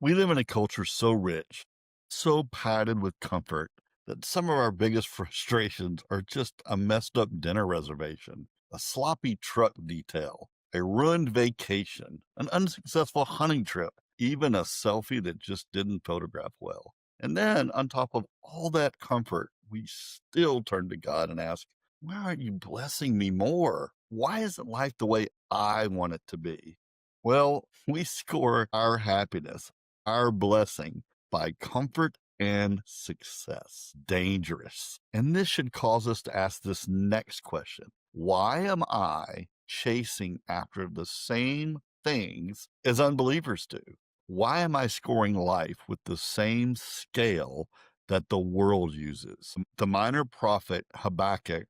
We live in a culture so rich, so padded with comfort, that some of our biggest frustrations are just a messed up dinner reservation, a sloppy truck detail, a ruined vacation, an unsuccessful hunting trip, even a selfie that just didn't photograph well. And then, on top of all that comfort, we still turn to God and ask, why aren't you blessing me more? Why isn't life the way I want it to be? Well, we score our happiness, our blessing, by comfort and success. Dangerous. And this should cause us to ask this next question. Why am I chasing after the same things as unbelievers do? Why am I scoring life with the same scale that the world uses? The minor prophet Habakkuk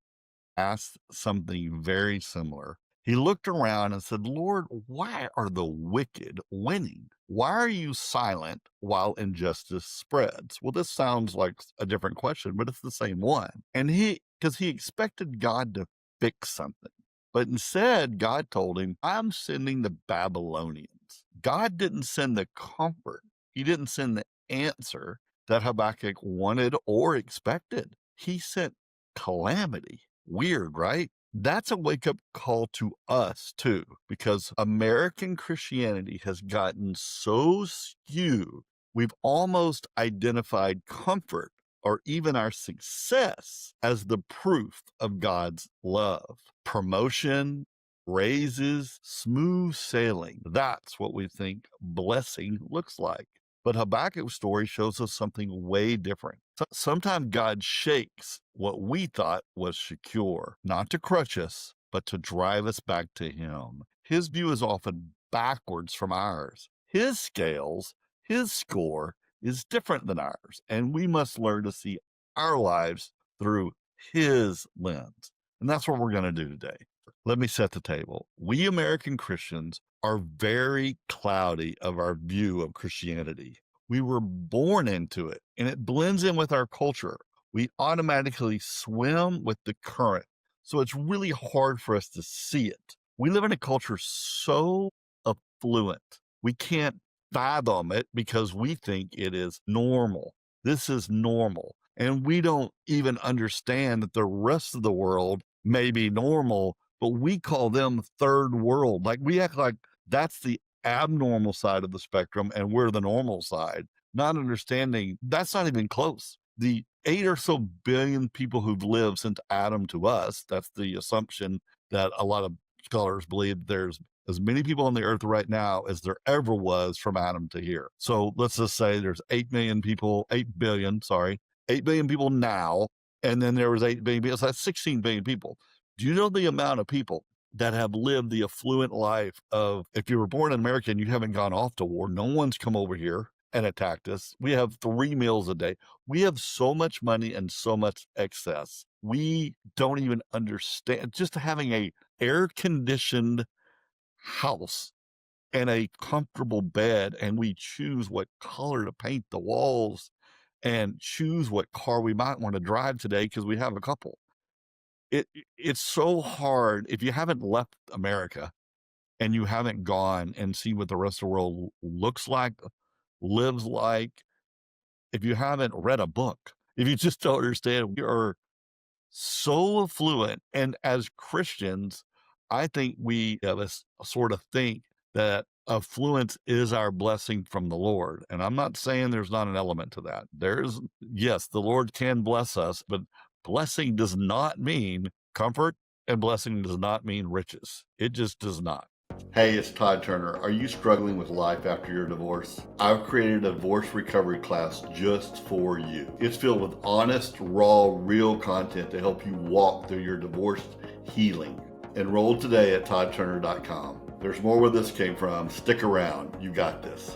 asked something very similar. He looked around and said, Lord, why are the wicked winning? Why are you silent while injustice spreads? Well, this sounds like a different question, but it's the same one. And because he expected God to fix something. But instead, God told him, I'm sending the Babylonians. God didn't send the comfort. He didn't send the answer that Habakkuk wanted or expected. He sent calamity. Weird, right? That's a wake up call to us too, because American Christianity has gotten so skewed, we've almost identified comfort or even our success as the proof of God's love. Promotion, raises, smooth sailing. That's what we think blessing looks like. But Habakkuk's story shows us something way different. Sometimes God shakes what we thought was secure, not to crush us, but to drive us back to Him. His view is often backwards from ours. His scales, His score is different than ours, and we must learn to see our lives through His lens. And that's what we're going to do today. Let me set the table. We American Christians are very cloudy of our view of Christianity. We were born into it, and it blends in with our culture. We automatically swim with the current, so it's really hard for us to see it. We live in a culture so affluent, we can't fathom it because we think it is normal. This is normal, and we don't even understand that the rest of the world may be normal, but we call them third world. Like we act like that's the abnormal side of the spectrum and we're the normal side, not understanding that's not even close. The 8 or so billion people who've lived since Adam to us, that's the assumption that a lot of scholars believe there's as many people on the earth right now as there ever was from Adam to here. So let's just say there's 8 million people, 8 billion, sorry, 8 billion people now. And then there was 8 billion people. So that's 16 billion people. Do you know the amount of people that have lived the affluent life of, if you were born in America and you haven't gone off to war, no one's come over here and attacked us. We have 3 meals a day. We have so much money and so much excess. We don't even understand just having a air-conditioned house and a comfortable bed, and we choose what color to paint the walls and choose what car we might want to drive today because we have a couple. It's so hard if you haven't left America and you haven't gone and seen what the rest of the world looks like, lives like, if you haven't read a book, if you just don't understand, we are so affluent. And as Christians, I think we have a sort of think that affluence is our blessing from the Lord. And I'm not saying there's not an element to that. There's, yes, the Lord can bless us, but blessing does not mean comfort, and blessing does not mean riches. It just does not. Hey, it's Todd Turner. Are you struggling with life after your divorce? I've created a divorce recovery class just for you. It's filled with honest, raw, real content to help you walk through your divorce healing. Enroll today at ToddTurner.com. There's more where this came from. Stick around. You got this.